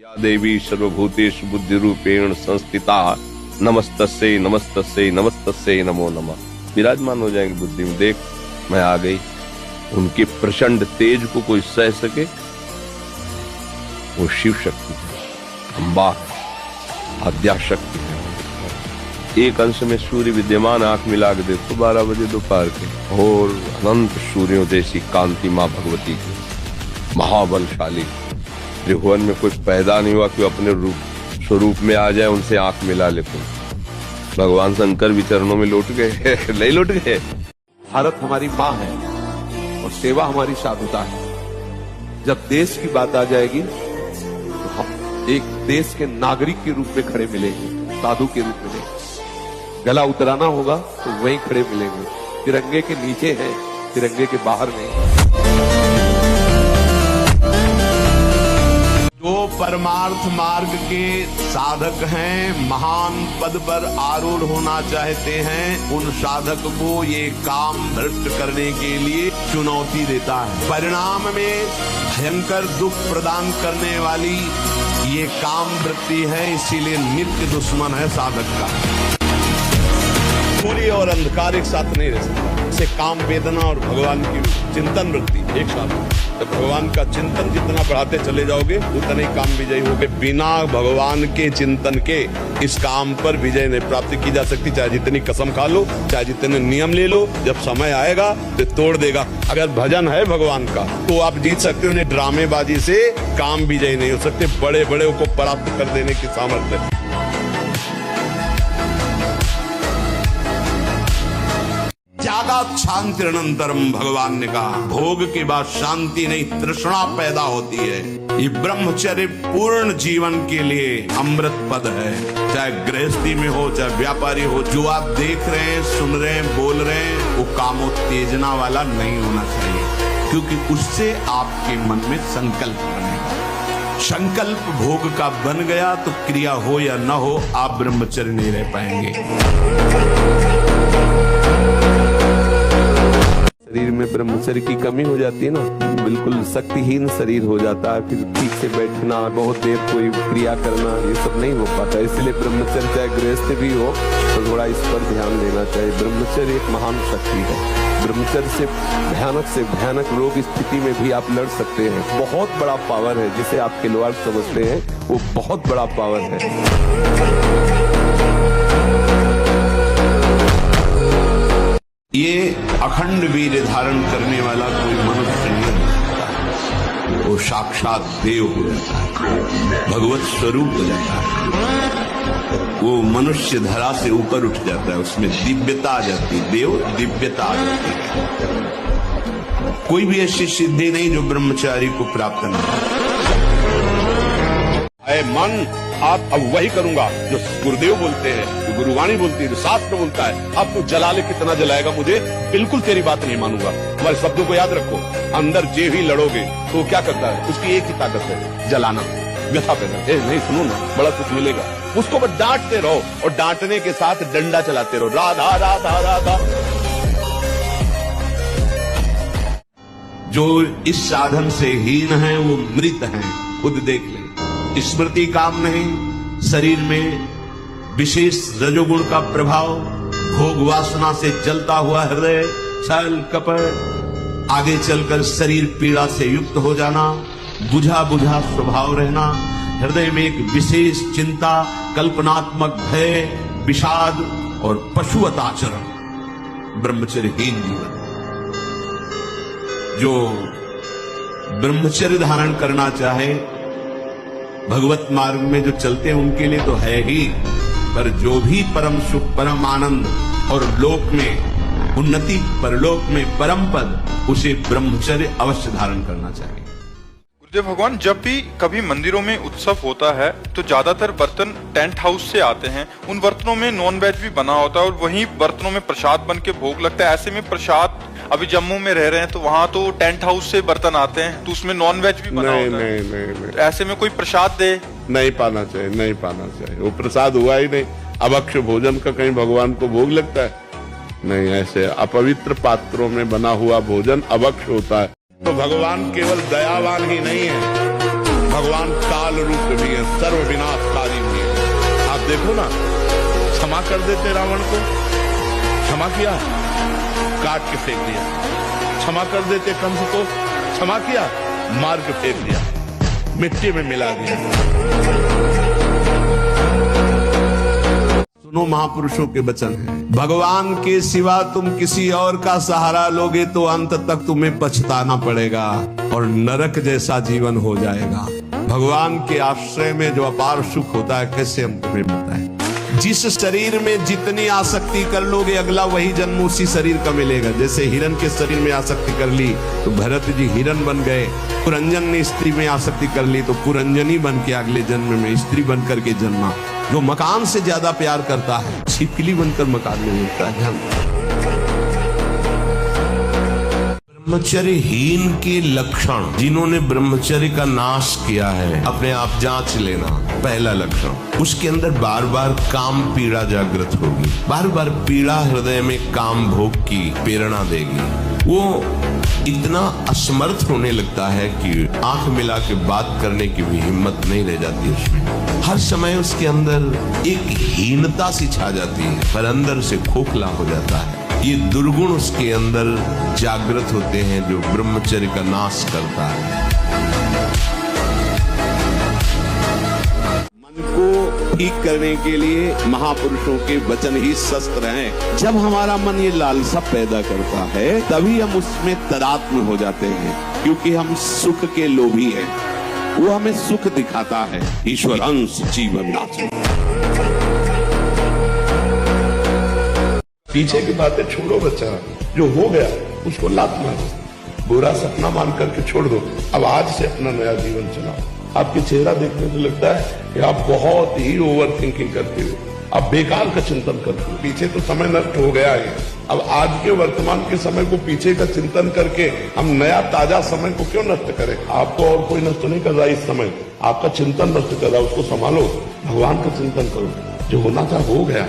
या देवी सर्वभूतेषु बुद्धिरूपेण संस्थिता नमस्तस्यै नमस्तस्यै नमस्तस्यै नमो नमः। विराजमान हो जाएंगे बुद्धि में। देख मैं आ गई। उनके प्रचंड तेज को कोई सह सके? वो शिव शक्ति है, अम्बा है, आद्या शक्ति है। एक अंश में सूर्य विद्यमान, आंख मिला के देखो 12 बजे दोपहर के, और अनंत सूर्यों जैसी कांति माँ भगवती की, महाबलशाली। त्रिभुवन में कोई पैदा नहीं हुआ कि अपने रूप स्वरूप में आ जाए, उनसे आंख मिला ले। भगवान शंकर भी चरणों में लौट गए नहीं लौट गए। भारत हमारी माँ है और सेवा हमारी साधुता है। जब देश की बात आ जाएगी तो हम एक देश के नागरिक के रूप में खड़े मिलेंगे, साधु के रूप में नहीं। गला उतराना होगा तो वहीं खड़े मिलेंगे। तिरंगे के नीचे हैं, तिरंगे के बाहर नहीं। जो परमार्थ मार्ग के साधक हैं, महान पद पर आरूढ़ होना चाहते हैं, उन साधक को ये काम भ्रष्ट करने के लिए चुनौती देता है। परिणाम में भयंकर दुख प्रदान करने वाली ये काम वृत्ति है, इसीलिए नित्य दुश्मन है साधक का। सूर्य और अंधकार एक साथ नहीं रह सकता। इसे काम वेदना और भगवान की चिंतन वृत्ति एक साथ। तो भगवान का चिंतन जितना बढ़ाते चले जाओगे उतना ही काम विजयी होगे। बिना भगवान के चिंतन के इस काम पर विजय नहीं प्राप्त की जा सकती। चाहे जितनी कसम खा लो, चाहे जितने नियम ले लो, जब समय आएगा तो तोड़ देगा। अगर भजन है भगवान का तो आप जीत सकते हो। उन्हें ड्रामेबाजी से काम विजयी नहीं हो सकते। बड़े बड़े को परास्त कर देने की सामर्थ्य। जागत शांति अनंतरम, भगवान ने कहा भोग के बाद शांति नहीं, तृष्णा पैदा होती है। ये ब्रह्मचर्य पूर्ण जीवन के लिए अमृत पद है। चाहे गृहस्थी में हो, चाहे व्यापारी हो, जो आप देख रहे हैं, सुन रहे हैं, बोल रहे हैं, वो कामोत्तेजना वाला नहीं होना चाहिए, क्योंकि उससे आपके मन में संकल्प बनेगा। संकल्प भोग का बन गया तो क्रिया हो या न हो, आप ब्रह्मचर्य नहीं रह पाएंगे। शरीर में ब्रह्मचर्य की कमी हो जाती है ना, बिल्कुल शक्तिहीन शरीर हो जाता है। फिर ठीक से बैठना, बहुत देर कोई क्रिया करना, ये सब नहीं हो पाता। इसलिए ब्रह्मचर्य चाहे गृहस्थ भी हो तो थोड़ा इस पर ध्यान देना चाहिए। ब्रह्मचर्य एक महान शक्ति है। ब्रह्मचर्य से भयानक रोग स्थिति में भी आप लड़ सकते हैं। बहुत बड़ा पावर है, जिसे आप खिलवाड़ समझते हैं, वो बहुत बड़ा पावर है। ये अखंड वीर्य धारण करने वाला कोई मनुष्य नहीं है, वो साक्षात देव हो जाता है, भगवत स्वरूप हो जाता है। वो मनुष्य धरा से ऊपर उठ जाता है, उसमें दिव्यता आ जाती है, देव दिव्यता आ जाती है। कोई भी ऐसी सिद्धि नहीं जो ब्रह्मचारी को प्राप्त नहीं। मन आप अब वही करूंगा जो गुरुदेव बोलते हैं, जो गुरुवाणी बोलती है, जो शास्त्र बोलता है। अब तू जला ले, कितना जलाएगा मुझे, बिल्कुल तेरी बात नहीं मानूंगा। हमारे शब्दों को याद रखो। अंदर जे भी लड़ोगे तो वो क्या करता है, उसकी एक ही ताकत है, जलाना, व्यथा पैदा। नहीं सुनो ना, बड़ा कुछ मिलेगा। उसको बस डांटते रहो और डांटने के साथ डंडा चलाते रहो, राधा राधा राधा। जो इस साधन से हीन है वो मृत है, खुद देख ले। स्मृति काम नहीं, शरीर में विशेष रजोगुण का प्रभाव, भोग वासना से जलता हुआ हृदय, छल कपट, आगे चलकर शरीर पीड़ा से युक्त हो जाना, बुझा बुझा स्वभाव रहना, हृदय में एक विशेष चिंता, कल्पनात्मक भय, विषाद और पशुवत आचरण, ब्रह्मचर्यहीन जीवन। जो ब्रह्मचर्य धारण करना चाहे, भगवत मार्ग में जो चलते हैं उनके लिए तो है ही, पर जो भी परम सुख, परम आनंद और लोक में उन्नति, परलोक में परम पद, उसे ब्रह्मचर्य अवश्य धारण करना चाहिए। गुरुदेव भगवान, जब भी कभी मंदिरों में उत्सव होता है तो ज्यादातर बर्तन टेंट हाउस से आते हैं। उन बर्तनों में नॉन वेज भी बना होता है और वहीं बर्तनों में प्रसाद बन के भोग लगता है। ऐसे में प्रसाद, अभी जम्मू में रह रहे हैं तो वहाँ तो टेंट हाउस से बर्तन आते हैं, तो उसमें नॉन वेज भी बना होता है। नहीं। ऐसे में कोई प्रसाद दे? नहीं पाना चाहिए, नहीं पाना चाहिए। वो प्रसाद हुआ ही नहीं। अभक्ष भोजन का कहीं भगवान को भोग लगता है? नहीं। ऐसे अपवित्र पात्रों में बना हुआ भोजन अभक्ष होता है। तो भगवान केवल दयावान ही नहीं है, भगवान काल रूप भी है, सर्व विनाशकारी भी है। आप देखो ना, क्षमा कर देते रावण को, क्षमा किया, काट के फेंक दिया। क्षमा कर देते कंस को, क्षमा किया, मार के फेंक दिया, मिट्टी में मिला दिया। सुनो, महापुरुषों के वचन है, भगवान के सिवा तुम किसी और का सहारा लोगे तो अंत तक तुम्हें पछताना पड़ेगा और नरक जैसा जीवन हो जाएगा। भगवान के आश्रय में जो अपार सुख होता है, कैसे हम तुम्हें बताएं। जिस शरीर में जितनी आसक्ति कर लोगे, अगला वही जन्म उसी शरीर का मिलेगा। जैसे हिरण के शरीर में आसक्ति कर ली तो भरत जी हिरण बन गए, पुरंजन ने स्त्री में आसक्ति कर ली तो पुरंजनी बन के अगले जन्म में स्त्री बन करके जन्मा। जो मकान से ज्यादा प्यार करता है, छिपकली बनकर मकान में मिलता है। ब्रह्मचर्यहीन के लक्षण, जिन्होंने ब्रह्मचर्य का नाश किया है, अपने आप जांच लेना। पहला लक्षण, उसके अंदर बार बार काम पीड़ा जागृत होगी, बार बार पीड़ा हृदय में काम भोग की प्रेरणा देगी। वो इतना असमर्थ होने लगता है कि आंख मिला के बात करने की भी हिम्मत नहीं रह जाती उसमें। हर समय उसके अंदर एक हीनता सी छा जाती है, पर अंदर से खोखला हो जाता है। ये दुर्गुण उसके अंदर जागृत होते हैं जो ब्रह्मचर्य का नाश करता है। मन को ठीक करने के लिए महापुरुषों के वचन ही शस्त्र हैं। जब हमारा मन ये लालसा पैदा करता है, तभी हम उसमें तादात्म्य हो जाते हैं, क्योंकि हम सुख के लोभी हैं। वो हमें सुख दिखाता है। ईश्वर अंश जीवन नाथ। पीछे की बातें छोड़ो बच्चा, जो हो गया उसको लात मारो, बुरा सपना मान करके छोड़ दो। अब आज से अपना नया जीवन चलाओ। आपके चेहरा देखने से लगता है कि आप बहुत ही ओवर थिंकिंग करते हो, आप बेकार का चिंतन करते हो। पीछे तो समय नष्ट हो गया है, अब आज के वर्तमान के समय को पीछे का चिंतन करके हम नया ताजा समय को क्यों नष्ट करें। आपको और कोई नष्ट नहीं कर रहा, इस समय आपका चिंतन नष्ट कर रहा है, उसको संभालो, भगवान का चिंतन करो। जो होना था हो गया,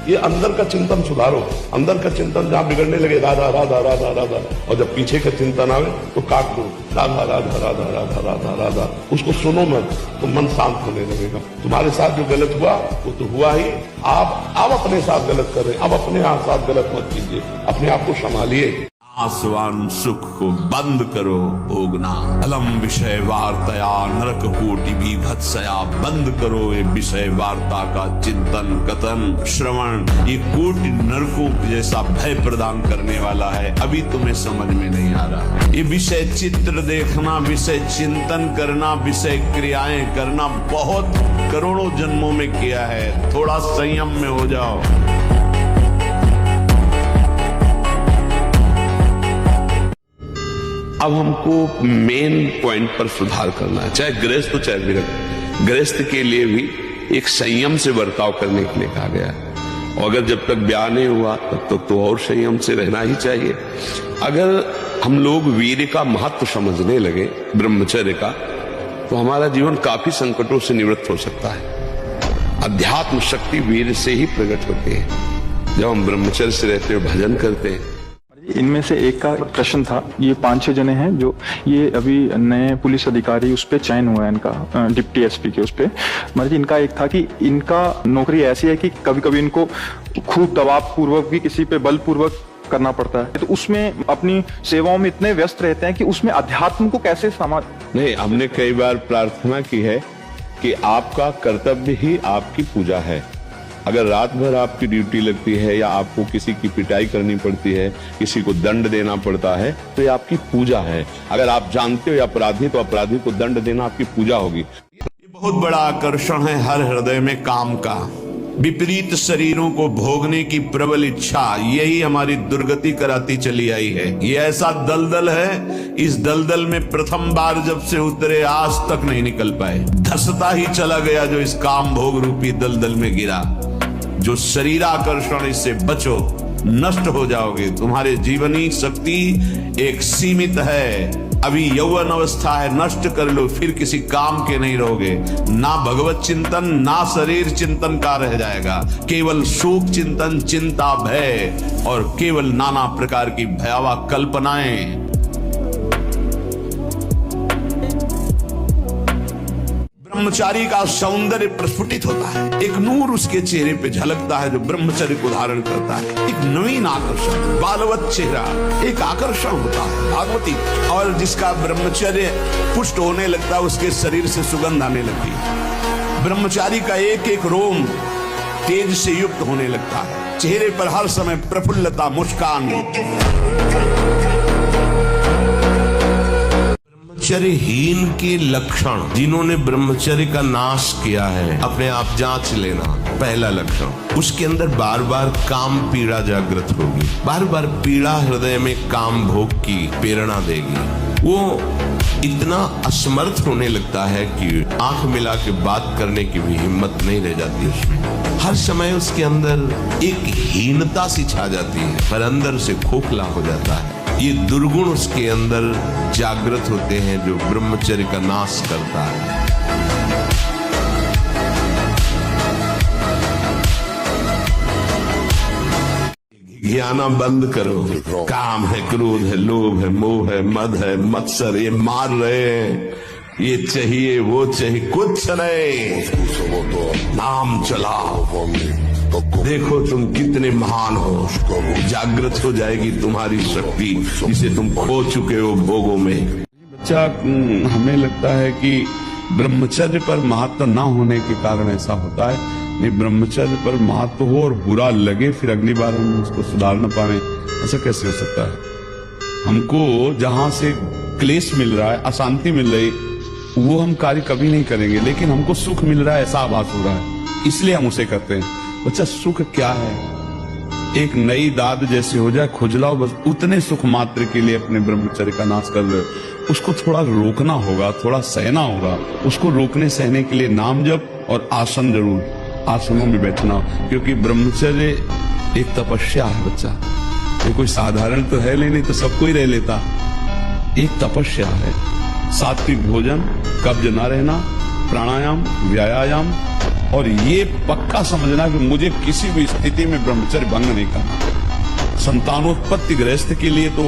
ये अंदर का चिंतन सुधारो। अंदर का चिंतन जहां बिगड़ने लगे, राधा राधा राधा राधा, और जब पीछे का चिंतन आवे तो काट दो, राधा राधा राधा राधा राधा राधा। उसको सुनो मत, तो मन शांत होने लगेगा। तुम्हारे साथ जो गलत हुआ वो तो हुआ ही, आप अपने साथ गलत कर रहे हैं, अब अपने साथ गलत मत कीजिए, अपने आप को संभालिए। आसवान सुख को बंद करो भोगना, अलम विषय वार्तया नरक कोटि बीभत्सया। बंद करो ये विषय वार्ता का चिंतन कथन श्रवण, ये कोटि नरकों जैसा भय प्रदान करने वाला है। अभी तुम्हें समझ में नहीं आ रहा। ये विषय चित्र देखना, विषय चिंतन करना, विषय क्रियाएं करना बहुत करोड़ों जन्मों में किया है। थोड़ा संयम में हो जाओ। अब हमको मेन पॉइंट पर सुधार करना है, चाहे गृहस्थ हो चाहे विरक्त। गृहस्थ के लिए भी एक संयम से बर्ताव करने के लिए कहा गया है, और अगर जब तक ब्याह नहीं हुआ तब तक तो और संयम से रहना ही चाहिए। अगर हम लोग वीर का महत्व समझने लगे, ब्रह्मचर्य का, तो हमारा जीवन काफी संकटों से निवृत्त हो सकता है। अध्यात्म शक्ति वीर से ही प्रकट होती है। जब हम ब्रह्मचर्य से रहते हैं, भजन करते हैं। इनमें से एक का प्रश्न था, ये 5-6 जने हैं जो ये अभी नए पुलिस अधिकारी उस पे चयन हुआ है, इनका डिप्टी एसपी के उस पे। मतलब इनका एक था कि इनका नौकरी ऐसी है कि कभी कभी इनको खूब दबाव पूर्वक भी किसी पे बल पूर्वक करना पड़ता है, तो उसमें अपनी सेवाओं में इतने व्यस्त रहते हैं कि उसमें अध्यात्म को कैसे नहीं, हमने कई बार प्रार्थना की है कि आपका कर्तव्य ही आपकी पूजा है। अगर रात भर आपकी ड्यूटी लगती है या आपको किसी की पिटाई करनी पड़ती है, किसी को दंड देना पड़ता है, तो ये आपकी पूजा है। अगर आप जानते हो अपराधी, तो अपराधी को दंड देना आपकी पूजा होगी। ये बहुत बड़ा आकर्षण है हर हृदय में काम का। विपरीत शरीरों को भोगने की प्रबल इच्छा, यही हमारी दुर्गति कराती चली आई है। ये ऐसा दलदल है, इस दलदल में प्रथम बार जब से उतरे आज तक नहीं निकल पाए। धसता ही चला गया जो इस काम भोग रूपी दलदल में गिरा। जो शरीर आकर्षण, इससे बचो, नष्ट हो जाओगे। तुम्हारे जीवनी शक्ति एक सीमित है, अभी यौवन अवस्था है, नष्ट कर लो, फिर किसी काम के नहीं रहोगे। ना भगवत चिंतन, ना शरीर चिंतन का रह जाएगा, केवल शोक चिंतन, चिंता, भय और केवल नाना प्रकार की भयावह कल्पनाएं। ब्रह्मचारी का सौंदर्य प्रस्फुटित होता है, एक नूर उसके चेहरे पे झलकता है जो ब्रह्मचर्य को धारण करता है, एक नवीन आकर्षण, बालवत चेहरा, एक आकर्षण होता है भागवती। और जिसका ब्रह्मचर्य पुष्ट होने लगता है उसके शरीर से सुगंध आने लगती है, ब्रह्मचारी का एक एक रोम तेज से युक्त होने लगता है, चेहरे पर हर समय प्रफुल्लता, मुस्कान। ब्रह्मचर्यहीन के लक्षण, जिन्होंने ब्रह्मचर्य का नाश किया है, अपने आप जांच लेना। पहला लक्षण, उसके अंदर बार बार काम पीड़ा जागृत होगी, बार बार पीड़ा हृदय में काम भोग की प्रेरणा देगी। वो इतना असमर्थ होने लगता है कि आंख मिला के बात करने की भी हिम्मत नहीं रह जाती उसमें। हर समय उसके अंदर एक हीनता सी छा जाती है, पर अंदर से खोखला हो जाता है। ये दुर्गुण उसके अंदर जागृत होते हैं जो ब्रह्मचर्य का नाश करता है। घियाना बंद करो, काम है, क्रोध है, लोभ है, मोह है, मद है, मत्सर, ये मार रहे हैं, ये चाहिए वो चाहिए, कुछ नहीं, नाम चलाओ, देखो तुम कितने महान हो, जागृत हो जाएगी तुम्हारी शक्ति जिसे तुम खो चुके हो भोगों में। बच्चा, हमें लगता है कि ब्रह्मचर्य पर महत्व न होने के कारण ऐसा होता है। नहीं, ब्रह्मचर्य पर महत्व हो और बुरा लगे फिर अगली बार हम उसको सुधार न पाए, ऐसा कैसे हो सकता है? हमको जहां से क्लेश मिल रहा है, अशांति मिल रही, वो हम कार्य कभी नहीं करेंगे, लेकिन हमको सुख मिल रहा है ऐसा आभास हो रहा है, इसलिए हम उसे करते हैं। बच्चा, सुख क्या है? एक नई दाद जैसे हो जाए, खुजलाओ, बस उतने सुख मात्र के लिए अपने ब्रह्मचर्य का नाश कर रहे हो। उसको थोड़ा रोकना होगा, थोड़ा सहना होगा। उसको रोकने सहने के लिए नाम जप और आसन, जरूर आसनों में बैठना, क्योंकि ब्रह्मचर्य एक तपस्या है बच्चा। ये कोई साधारण तो है नहीं तो सबको ही रह लेता, एक तपस्या है। सात्विक भोजन, कब्ज न रहना, प्राणायाम, व्यायाम, और ये पक्का समझना कि मुझे किसी भी स्थिति में ब्रह्मचर्य भंग नहीं करना। संतानोत्पत्ति गृहस्थ के लिए तो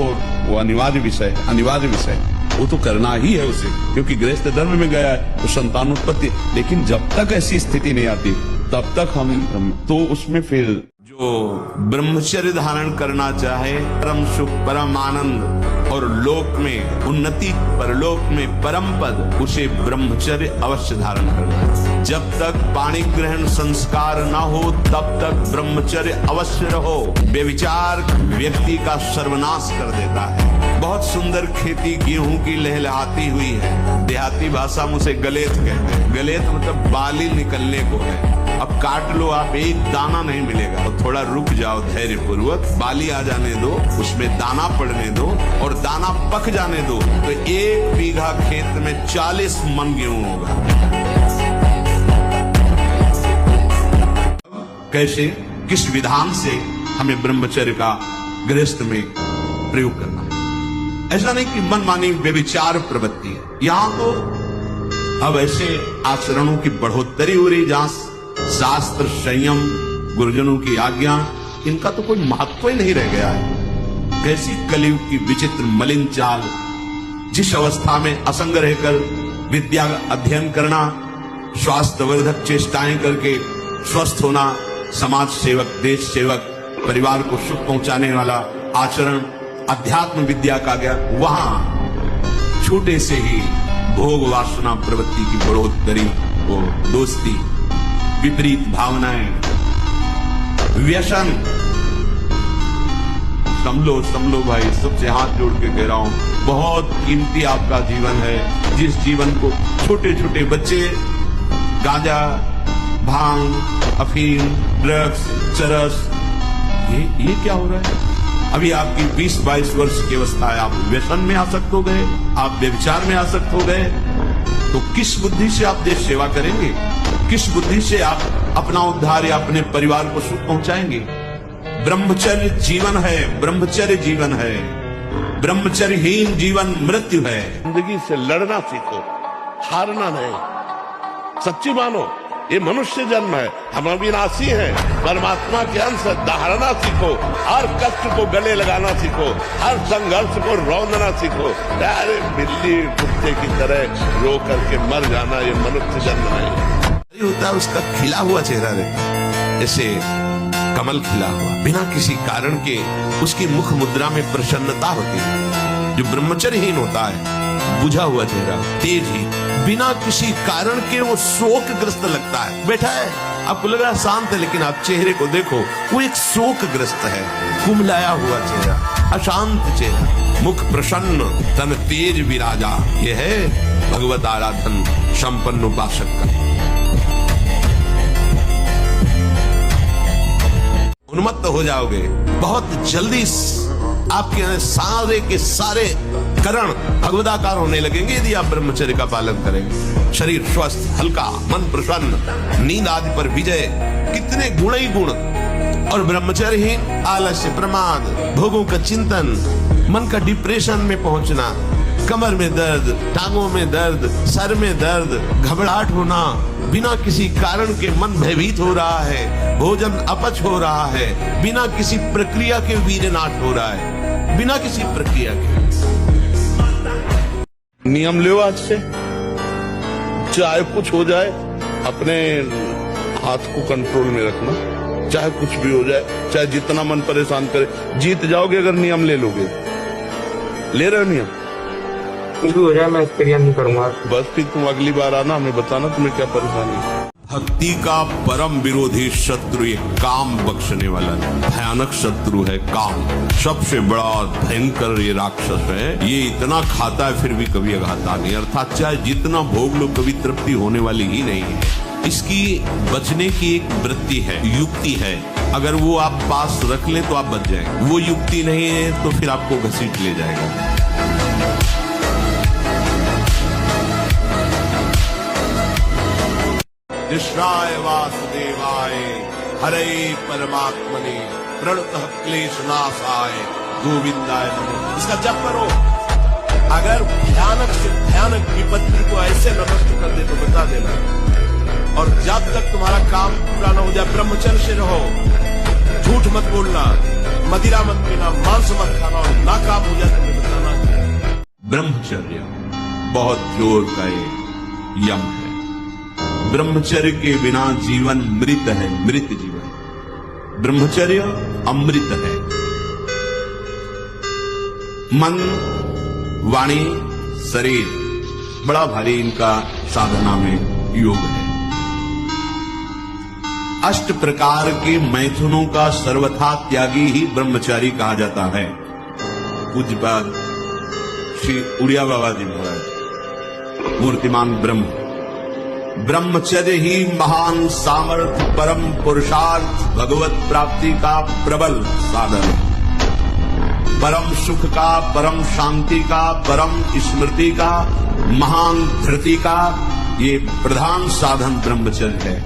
वो अनिवार्य विषय है, अनिवार्य विषय है, वो तो करना ही है उसे, क्योंकि गृहस्थ धर्म में गया है तो संतानोत्पत्ति। लेकिन जब तक ऐसी स्थिति नहीं आती तब तक हम तो उसमें फिर जो ब्रह्मचर्य धारण करना चाहे, परम सुख, परम आनंद और लोक में उन्नति, परलोक में परम पद, उसे ब्रह्मचर्य अवश्य धारण करना है। जब तक पाणी ग्रहण संस्कार ना हो तब तक ब्रह्मचर्य अवश्य रहो। व्यभिचार व्यक्ति का सर्वनाश कर देता है। बहुत सुंदर खेती गेहूं की लहलहाती हुई है, देहाती भाषा में उसे गलेत कहते हैं। गलेत मतलब बाली निकलने को है। अब काट लो आप, एक दाना नहीं मिलेगा, और थोड़ा रुक जाओ धैर्य पूर्वक, बाली आ जाने दो, उसमें दाना पड़ने दो और दाना पक जाने दो, तो 1 बीघा खेत में 40 मन गेहूं होगा। कैसे, किस विधान से हमें ब्रह्मचर्य का गृहस्थ में प्रयोग करना है? ऐसा नहीं कि मनमानी व्यभिचार प्रवृत्ति है। यहां तो अब ऐसे आचरणों की बढ़ोतरी हो रही जहां शास्त्र, संयम, गुरुजनों की आज्ञा, इनका तो कोई महत्व ही नहीं रह गया है। कैसी कलयुग की विचित्र मलिन चाल, जिस अवस्था में असंग रहकर विद्या अध्ययन करना, स्वास्थ्यवर्धक चेष्टाएं करके स्वस्थ होना, समाज सेवक, देश सेवक, परिवार को सुख पहुंचाने वाला आचरण, अध्यात्म विद्या का ज्ञान, वहां छोटे से ही भोग वासना प्रवृत्ति की बढ़ोतरी, वो दोस्ती, विपरीत भावनाएं, व्यसन। समलो भाई, सबसे हाथ जोड़ के कह रहा हूं, बहुत कीमती आपका जीवन है। जिस जीवन को छोटे छोटे बच्चे गांजा, भांग, अफीम, ड्रग्स, चरस, ये क्या हो रहा है? अभी आपकी 20-22 वर्ष की अवस्था है, आप व्यसन में आसक्त हो गए, आप व्यभिचार में आसक्त हो गए, तो किस बुद्धि से आप देश सेवा करेंगे? किस बुद्धि से आप अपना उद्धार या अपने परिवार को सुख पहुंचाएंगे? ब्रह्मचर्य जीवन है, ब्रह्मचर्य जीवन है। ब्रह्मचर्यहीन जीवन मृत्यु है। जिंदगी से लड़ना सीखो, हारना नहीं। सच्ची मानो, ये मनुष्य जन्म है, हम अविनाशी हैं, परमात्मा के अंश धारणा सीखो, हर कष्ट को गले लगाना सीखो, हर संघर्ष को रौंदना सीखो। अरे बिल्ली कुत्ते की तरह रो करके मर जाना ये मनुष्य जन्म नहीं होता। उसका खिला हुआ चेहरा रहता जैसे कमल खिला हुआ, बिना किसी कारण के उसकी मुख मुद्रा में प्रसन्नता होती है। जो ब्रह्मचर्यहीन होता है, बुझा हुआ चेहरा, तेज ही, बिना किसी कारण के वो शोकग्रस्त लगता है। बैठा है, आपको लग रहा है शांत है, लेकिन आप चेहरे को देखो, वो एक शोकग्रस्त है, कुमलाया हुआ चेहरा, अशांत चेहरा, मुख प्रसन्न, तन तेज विराजा। ये है भगवत आराधन संपन्न उपासक का। उन्मत्त हो जाओगे बहुत जल्दी, आपके सारे के सारे करण भगवदाकार होने लगेंगे यदि आप ब्रह्मचर्य का पालन करेंगे। शरीर स्वस्थ, हल्का, मन प्रसन्न, नींद आदि पर विजय, कितने गुण ही गुण। और ब्रह्मचर्यहीन आलस्य, प्रमाद, भोगों का चिंतन, मन का डिप्रेशन में पहुंचना, कमर में दर्द, टांगों में दर्द, सर में दर्द, घबराहट होना, बिना किसी कारण के मन भयभीत हो रहा है, भोजन अपच हो रहा है, बिना किसी प्रक्रिया के वीरनाश हो रहा है, बिना किसी प्रक्रिया के। नियम लो आज से, चाहे कुछ हो जाए अपने हाथ को कंट्रोल में रखना, चाहे कुछ भी हो जाए, चाहे जितना मन परेशान करे, जीत जाओगे अगर नियम ले लोगे। ले रहे हो नियम? कुछ भी हो जाए मैं एक्सपीरियंस नहीं करूंगा। बस फिर तुम अगली बार आना, हमें बताना तुम्हें क्या परेशानी है। भक्ति का परम विरोधी शत्रु ये काम बख्शने वाला भयानक शत्रु है काम। सबसे बड़ा भयंकर ये राक्षस है, ये इतना खाता है फिर भी कभी अघाता नहीं, अर्थात चाहे जितना भोग लो कभी तृप्ति होने वाली ही नहीं है। इसकी बचने की एक वृत्ति है, युक्ति है, अगर वो आप पास रख ले तो आप बच जाएंगे, वो युक्ति नहीं है तो फिर आपको घसीट ले जाएगा। कृष्णाय वासुदेवाय हरे परमात्मने प्रणतः क्लेशनाशाय गोविंदाय नमः। इसका जप करो। अगर भयानक से भयानक विपत्ति को ऐसे नष्ट कर दे तो बता देना। और जब तक तुम्हारा काम पूरा न हो जाए ब्रह्मचर्य से रहो, झूठ मत बोलना, मदिरा मत पीना, मांस मत खाना, और नाकाम हो जाए तो बताना। ब्रह्मचर्य बहुत जोर का ये यम है। ब्रह्मचर्य के बिना जीवन मृत है, मृत जीवन। ब्रह्मचर्य अमृत है। मन, वाणी, शरीर बड़ा भारी इनका साधना में योग है। अष्ट प्रकार के मैथुनों का सर्वथा त्यागी ही ब्रह्मचारी कहा जाता है। पूज्यपाद श्री उड़िया बाबा जी महाराज, मूर्तिमान ब्रह्म। ब्रह्मचर्य ही महान सामर्थ्य, परम पुरुषार्थ, भगवत प्राप्ति का प्रबल साधन, परम सुख का, परम शांति का, परम स्मृति का, महान धृति का ये प्रधान साधन ब्रह्मचर्य है।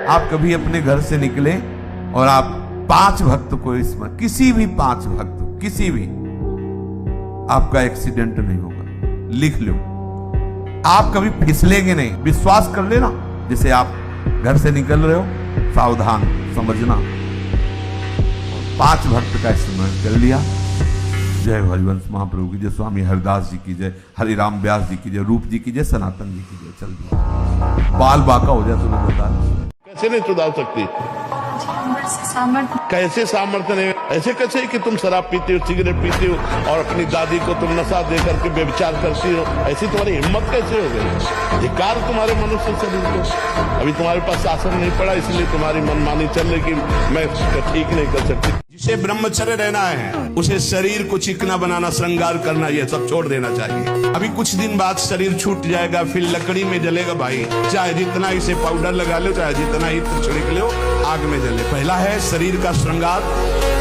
आप कभी अपने घर से निकले और आप 5 भक्त को इसमें, किसी भी 5 भक्त, किसी भी, आपका एक्सीडेंट नहीं होगा, लिख लो। आप कभी फिसलेंगे नहीं, विश्वास कर लेना। जैसे आप घर से निकल रहे हो, सावधान, समझना। 5 भक्त का स्मरण कर लिया। जय हरिवंश महाप्रभु की जय, स्वामी हरिदास जी की जय, हरिराम व्यास जी की जय, रूप जी की जय, सनातन जी की जय। चल दिया, बाल बाका हो जाए तुम्हें बता। कैसे नहीं सुधार सकती? कैसे सामर्थ्य नहीं? ऐसे कैसे कि तुम शराब पीते हो, सिगरेट पीते हो और अपनी दादी को तुम नशा दे करके व्यभिचार करती हो? ऐसी तुम्हारी हिम्मत कैसे हो गई? धिक्कार तुम्हारे मनुष्य शरीर को। अभी तुम्हारे पास शासन नहीं पड़ा, इसलिए तुम्हारी मनमानी चल रही कि मैं ठीक नहीं कर सकती। जिसे ब्रह्मचर्य रहना है उसे शरीर को चिकना बनाना, श्रृंगार करना, ये सब छोड़ देना चाहिए। अभी कुछ दिन बाद शरीर छूट जाएगा, फिर लकड़ी में जलेगा भाई। चाहे जितना इसे पाउडर लगा लो, चाहे जितना इत्र छिड़क लो, आग में जले। पहला है शरीर का श्रृंगार,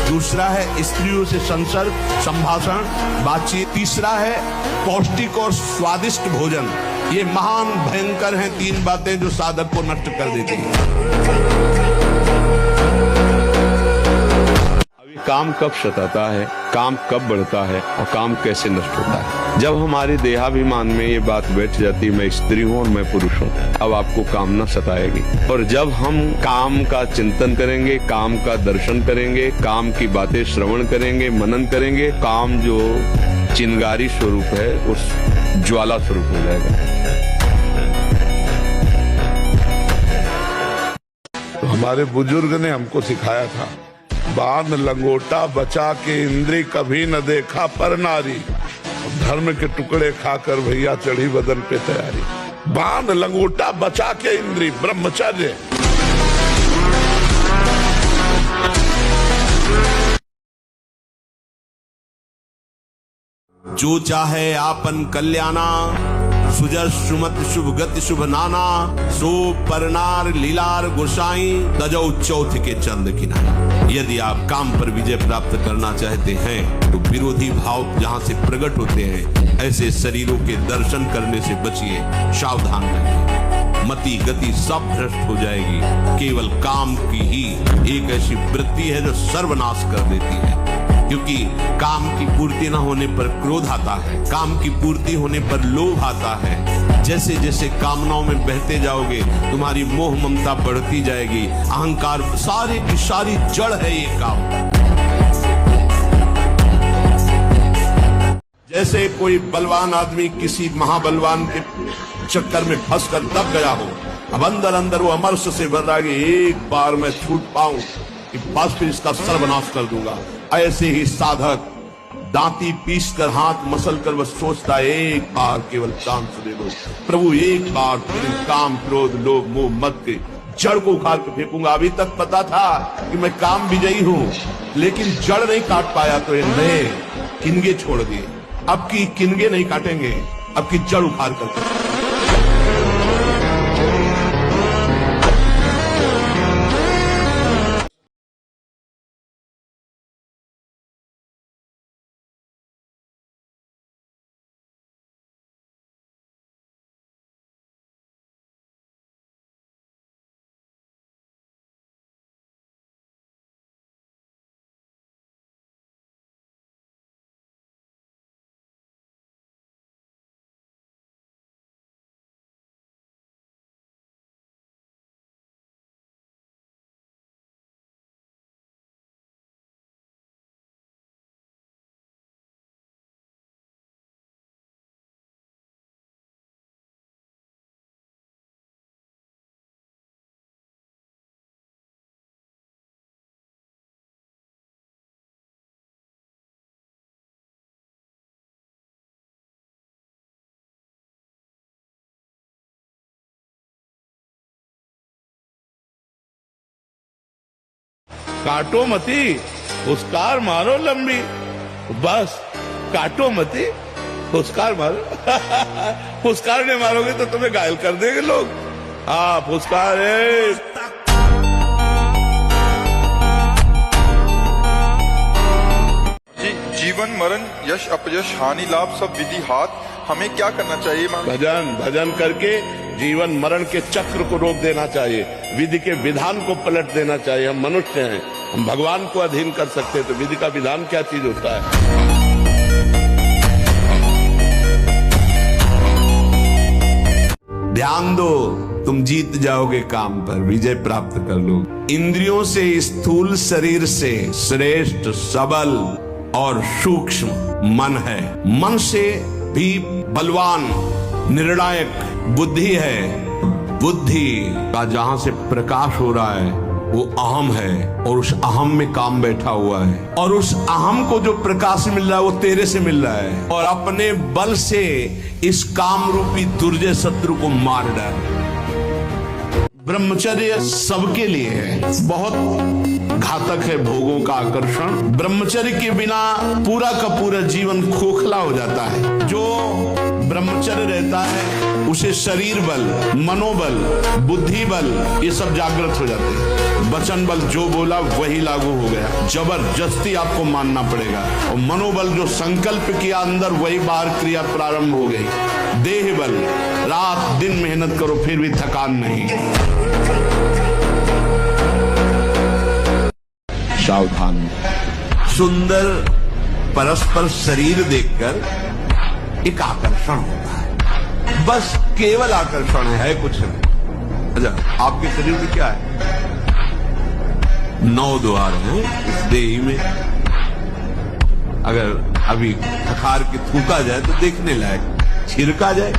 दूसरा है स्त्रियों से संसर्ग, संभाषण, बातचीत, तीसरा है पौष्टिक और स्वादिष्ट भोजन। ये महान भयंकर हैं 3 बातें जो साधक को नष्ट कर देती है। काम कब सताता है, काम कब बढ़ता है और काम कैसे नष्ट होता है, जब हमारे देहाभिमान में ये बात बैठ जाती मैं स्त्री हूँ और मैं पुरुष हूँ, अब आपको कामना सताएगी। और जब हम काम का चिंतन करेंगे, काम का दर्शन करेंगे, काम की बातें श्रवण करेंगे, मनन करेंगे, काम जो चिंगारी स्वरूप है उस ज्वाला स्वरूप हो जाएगा। तो हमारे बुजुर्ग ने हमको सिखाया था, बांध लंगोटा बचा के इंद्री कभी न देखा पर नारी, धर्म के टुकड़े खाकर भैया चढ़ी बदन पे तैयारी। बांध लंगोटा बचा के इंद्री, ब्रह्मचर्य। जो चाहे आपन कल्याणा, सुजस सुमत शुभ गति शुभ नाना, सो परनार लीलार गोसाई, तजौ चौथ के चंद किनारा। यदि आप काम पर विजय प्राप्त करना चाहते हैं तो विरोधी भाव जहाँ से प्रकट होते हैं ऐसे शरीरों के दर्शन करने से बचिए, सावधान रहिए। मति गति सब भ्रष्ट हो जाएगी। केवल काम की ही एक ऐसी वृत्ति है जो सर्वनाश कर देती है, क्योंकि काम की पूर्ति न होने पर क्रोध आता है, काम की पूर्ति होने पर लोभ आता है। जैसे जैसे कामनाओं में बहते जाओगे तुम्हारी मोह ममता बढ़ती जाएगी, अहंकार सारे की सारी जड़ है ये काम। जैसे कोई बलवान आदमी किसी महाबलवान के चक्कर में फंसकर दब गया हो, अब अंदर अंदर वो अमरस से भर रहा है, एक बार मैं छूट पाऊं कि बस फिर इसका सर्वनाश कर दूंगा। ऐसे ही साधक दांती पीस कर हाथ मसल कर बस सोचता है, एक बार केवल चांस दे दो प्रभु, एक बार फिर काम क्रोध लोभ मोह मत के जड़ को उखाड़ के फेंकूंगा। अभी तक पता था कि मैं काम विजयी हूं, लेकिन जड़ नहीं काट पाया तो ये नए किनगे छोड़ दिए। अब की किनगे नहीं काटेंगे, अब की जड़ उखाड़ कर। काटो मती, फुसकार मारो लंबी, बस काटो मती, फुसकार मारो। फुसकार नहीं मारोगे तो तुम्हें घायल कर देंगे लोग। हाँ, फुसकार है। जीवन मरण यश अपयश हानि लाभ सब विधि हाथ, हमें क्या करना चाहिए? भजन भजन करके जीवन मरण के चक्र को रोक देना चाहिए, विधि के विधान को पलट देना चाहिए। हम मनुष्य हैं, हम भगवान को अधीन कर सकते हैं, तो विधि का विधान क्या चीज होता है? ध्यान दो, तुम जीत जाओगे काम पर, विजय प्राप्त कर लो। इंद्रियों से स्थूल शरीर से श्रेष्ठ सबल और सूक्ष्म मन है। मन से भी बलवान निर्णायक बुद्धि है। बुद्धि का जहां से प्रकाश हो रहा है वो अहम है, और उस अहम में काम बैठा हुआ है, और उस अहम को जो प्रकाश मिल रहा है वो तेरे से मिल रहा है। और अपने बल से इस काम रूपी दुर्जय शत्रु को मार डाल। ब्रह्मचर्य सबके लिए है, बहुत घातक है भोगों का आकर्षण। ब्रह्मचर्य के बिना पूरा का पूरा जीवन खोखला हो जाता है। जो ब्रह्मचर्य रहता है उसे शरीर बल, मनोबल, बुद्धि बल ये सब जागृत हो जाते हैं। वचन बल जो बोला वही लागू हो गया, जबरदस्ती आपको मानना पड़ेगा। और मनोबल जो संकल्प किया अंदर वही बाहर क्रिया प्रारंभ हो गई। देह बल, रात दिन मेहनत करो फिर भी थकान नहीं। सावधान। सुंदर परस्पर शरीर देखकर एक आकर्षण होता है, बस केवल आकर्षण है, कुछ नहीं। अच्छा, आपके शरीर में क्या है? 9 द्वार हैं इस देही में। अगर अभी खखार के थूका जाए तो देखने लायक, छिड़का जाए,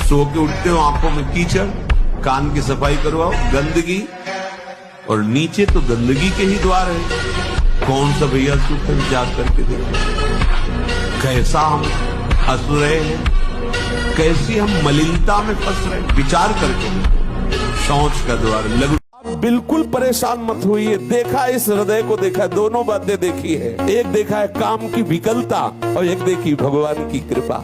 सो के उठते हो आंखों में कीचड़, कान की सफाई करवाओ, गंदगी, और नीचे तो गंदगी के ही द्वार है। कौन सा भैया सुख है, विचार करके देखो कैसा हम हंस रहे हैं, कैसी हम मलिनता में फंस रहे हैं, विचार करके। शौच का द्वार लघु। बिल्कुल परेशान मत होइए। देखा इस हृदय को, देखा दोनों बातें देखी है। एक देखा है काम की विकलता और एक देखी भगवान की कृपा।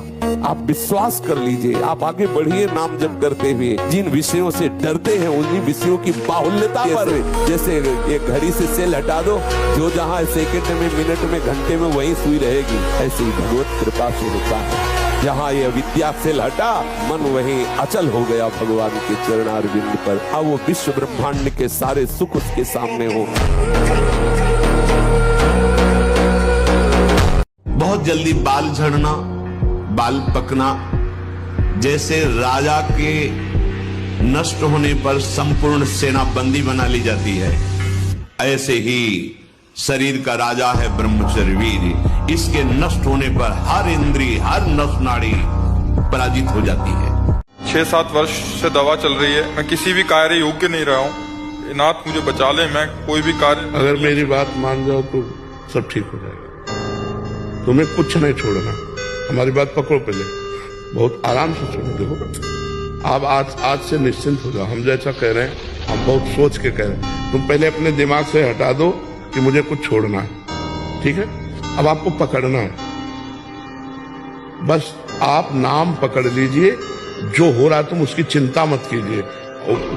आप विश्वास कर लीजिए, आप आगे बढ़िए नाम जप करते हुए। जिन विषयों से डरते हैं उन्हीं विषयों की बाहुल्यता पर, जैसे एक घड़ी से सेल हटा दो, जो जहाँ सेकंड में, मिनट में, घंटे में वहीं सुई रहेगी। ऐसे ही भगवत कृपा से होता है। जहाँ ये विद्या से हटा, मन वहीं अचल हो गया भगवान के चरणारविंद पर। अब वो विश्व ब्रह्मांड के सारे सुख उसके सामने हो। बहुत जल्दी बाल झड़ना, बाल पकना, जैसे राजा के नष्ट होने पर संपूर्ण सेना बंदी बना ली जाती है, ऐसे ही शरीर का राजा है ब्रह्मचर्य वीर। इसके नष्ट होने पर हर इंद्रिय, हर नस नाड़ी पराजित हो जाती है। 6-7 वर्ष से दवा चल रही है, मैं किसी भी कार्य योग्य नहीं रहा हूँ। नाथ मुझे बचा ले, मैं कोई भी कार्य। अगर मेरी बात मान जाओ तो सब ठीक हो जाएगा। तुम्हें कुछ नहीं छोड़ना, हमारी बात पकड़ो पहले, बहुत आराम से सुनो। देखो आप आज से निश्चिंत हो जाओ। हम जैसा कह रहे हैं, हम बहुत सोच के कह रहे हैं। तुम पहले अपने दिमाग से हटा दो कि मुझे कुछ छोड़ना है, ठीक है? अब आपको पकड़ना है, बस आप नाम पकड़ लीजिए। जो हो रहा है तुम उसकी चिंता मत कीजिए,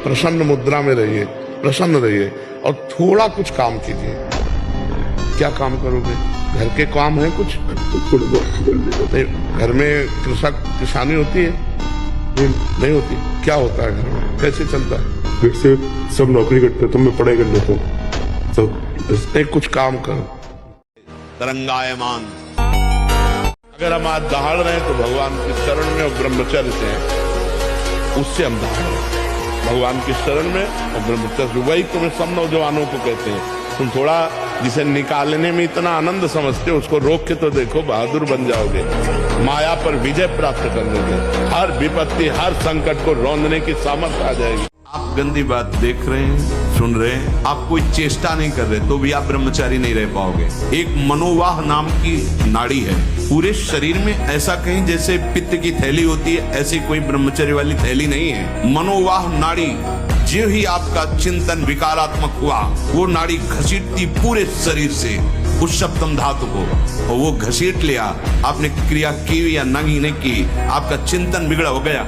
प्रसन्न मुद्रा में रहिए, प्रसन्न रहिए, और थोड़ा कुछ काम कीजिए। क्या काम करोगे? घर के काम है कुछ? नहीं, घर में किसानी होती है? नहीं होती। क्या होता है घर में? कैसे चलता है? फिर से सब नौकरी करते हैं, तो मैं पढ़ाई कर लेता हूँ। इसमें कुछ काम करो। तरंगायमान। अगर हम आज दहाड़ रहे हैं तो भगवान की शरण में और ब्रह्मचर्य से हैं, उससे हम दहाड़ रहे हैं, भगवान की शरण में और ब्रह्मचर्य। वही तुम्हें सब नौजवानों को कहते हैं, तुम थोड़ा जिसे निकालने में इतना आनंद समझते हो, उसको रोक के तो देखो, बहादुर बन जाओगे। माया पर विजय प्राप्त कर लोगे। हर विपत्ति, हर संकट को रौंदने की सामर्थ्य आ जाएगी। आप गंदी बात देख रहे हैं, सुन रहे हैं, आप कोई चेष्टा नहीं कर रहे, तो भी आप ब्रह्मचारी नहीं रह पाओगे। एक मनोवाह नाम की नाड़ी है पूरे शरीर में, ऐसा कहीं जैसे पित्त की थैली होती है, ऐसी कोई ब्रह्मचर्य वाली थैली नहीं है। मनोवाह नाड़ी, जो ही आपका चिंतन विकारात्मक हुआ, वो नाड़ी घसीटती पूरे शरीर से उस सप्तम धातु को, और वो घसीट लिया। आपने क्रिया की या नहीं की, आपका चिंतन बिगड़ा हो गया।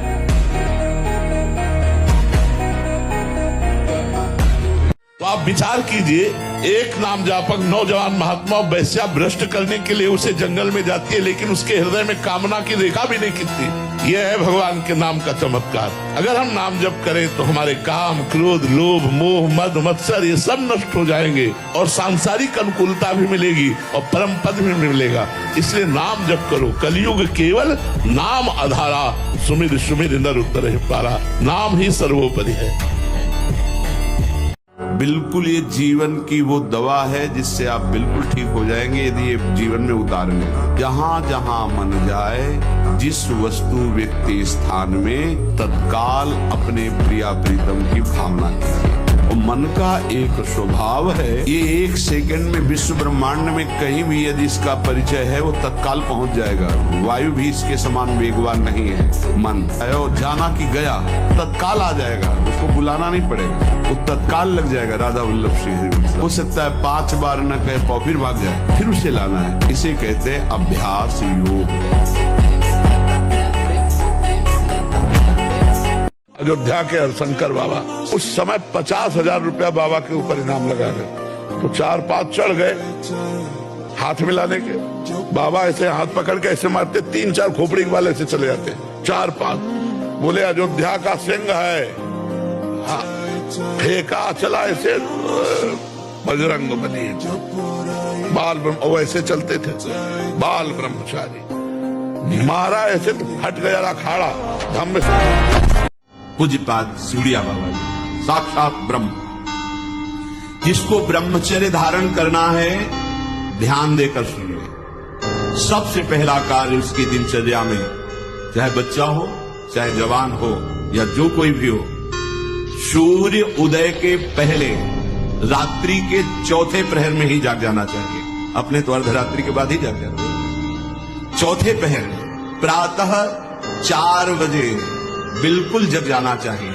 तो आप विचार कीजिए, एक नाम जापक नौजवान महात्मा वैश्या भ्रष्ट करने के लिए उसे जंगल में जाती है, लेकिन उसके हृदय में कामना की रेखा भी नहीं खिंचती। यह है भगवान के नाम का चमत्कार। अगर हम नाम जप करें तो हमारे काम, क्रोध, लोभ, मोह, मद, मत्सर ये सब नष्ट हो जाएंगे, और सांसारिक अनुकूलता भी मिलेगी और परम पद भी मिलेगा। इसलिए नाम जप करो। कलयुग केवल नाम आधारा, सुमिर सुमिर नर उतर पारा। नाम ही सर्वोपरि है। बिल्कुल ये जीवन की वो दवा है जिससे आप बिल्कुल ठीक हो जाएंगे यदि ये जीवन में उतारेंगे। जहाँ जहाँ मन जाए, जिस वस्तु व्यक्ति स्थान में, तत्काल अपने प्रिया प्रीतम की भावना कीजिए। और मन का एक स्वभाव है, ये 1 सेकंड में विश्व ब्रह्मांड में कहीं भी यदि इसका परिचय है, वो तत्काल पहुंच जाएगा। वायु भी इसके समान वेगवान नहीं है। मन है और जाना कि गया, तत्काल आ जाएगा, उसको बुलाना नहीं पड़ेगा, वो तत्काल लग जाएगा। राधा वल्लभ श्री हो सकता है 5 बार न कहे पाओ, फिर भाग जाए, फिर उसे लाना है। इसे कहते हैं अभ्यास योग। अयोध्या के हरशंकर बाबा, उस समय 50,000 रुपया बाबा के ऊपर इनाम लगा गए, तो 4-5 चढ़ गए हाथ मिलाने के। बाबा ऐसे हाथ पकड़ के ऐसे मारते, 3-4 खोपड़ी वाले से चले जाते, 4-5। बोले अयोध्या का सिंह है, हाँ, फेंका चला ऐसे, बजरंग बली। बाल ब्रह्म, ऐसे चलते थे बाल ब्रह्मचारी। मारा ऐसे तो फट गया अखाड़ा हम में। पूज्यपाद सूर्या बाबा जी साक्षात ब्रह्म। जिसको ब्रह्मचर्य धारण करना है ध्यान देकर सुनिए। सबसे पहला कार्य उसकी दिनचर्या में, चाहे बच्चा हो चाहे जवान हो या जो कोई भी हो, सूर्य उदय के पहले रात्रि के चौथे प्रहर में ही जाग जाना चाहिए। अपने तो अर्धरात्रि के बाद ही जाग जाते हैं। चौथे पहर प्रातः 4 बजे बिल्कुल जग जाना चाहिए।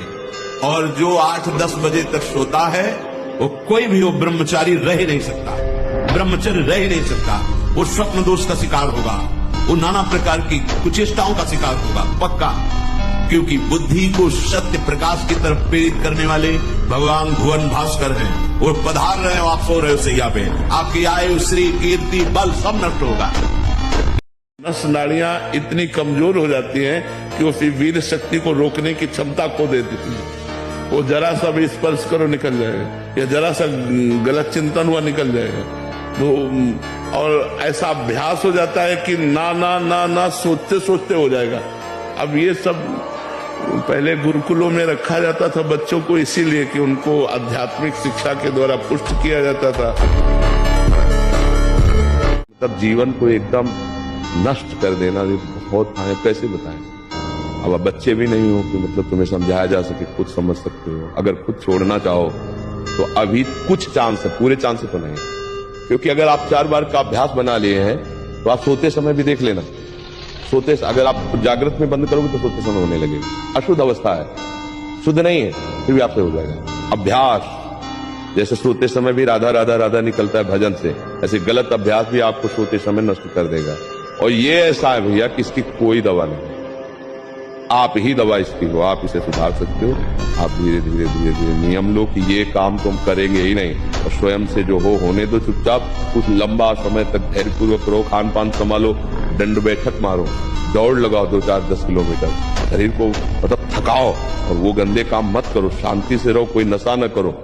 और जो 8-10 बजे तक सोता है वो कोई भी हो ब्रह्मचारी रह ही नहीं सकता, ब्रह्मचर्य रह ही नहीं सकता। वो स्वप्न दोष का शिकार होगा, वो नाना प्रकार की कुचेष्टाओं का शिकार होगा पक्का। क्योंकि बुद्धि को सत्य प्रकाश की तरफ प्रेरित करने वाले भगवान भुवन भास्कर हैं। वो पधार रहे हो, आप सो रहे हो सैया पे, आपकी आयु श्री कीर्ति बल सब नष्ट होगा। नस नाड़ियां इतनी कमजोर हो जाती हैं कि वो फिर वीर शक्ति को रोकने की क्षमता खो देती है। वो जरा सा भी स्पर्श करो निकल जाएगा, या जरा सा गलत चिंतन हुआ निकल जाएगा। तो और ऐसा अभ्यास हो जाता है कि ना ना ना ना सोचते सोचते हो जाएगा। अब ये सब पहले गुरुकुलों में रखा जाता था बच्चों को, इसीलिए कि उनको आध्यात्मिक शिक्षा के द्वारा पुष्ट किया जाता था। मतलब जीवन को एकदम नष्ट कर देना बहुत कैसे बताएं। अब बच्चे भी नहीं हो कि मतलब तुम्हें समझाया जा सके, खुद समझ सकते हो। अगर खुद छोड़ना चाहो तो अभी कुछ चांस है, पूरे चांस तो नहीं। क्योंकि अगर आप 4 बार का अभ्यास बना लिए हैं तो आप सोते समय भी देख लेना। सोते अगर आप जागृत में बंद करोगे तो सोते समय होने लगेगा। अशुद्ध अवस्था है, शुद्ध नहीं है, फिर भी आपसे हो जाएगा। अभ्यास जैसे सोते समय भी राधा राधा राधा निकलता है भजन से, ऐसे गलत अभ्यास भी आपको सोते समय नष्ट कर देगा। और ये ऐसा है भैया कि इसकी कोई दवा नहीं, आप ही दवा इसकी हो। आप इसे सुधार सकते हो। आप धीरे धीरे धीरे धीरे नियम लो कि ये काम तुम करेंगे ही नहीं, और स्वयं से जो हो होने दो चुपचाप। कुछ लंबा समय तक धैर्यपूर्वक करो, खान पान संभालो, दंड बैठक मारो, दौड़ लगाओ 2-4-10 किलोमीटर, शरीर को मतलब थकाओ। और वो गंदे काम मत करो, शांति से रहो, कोई नशा न करो।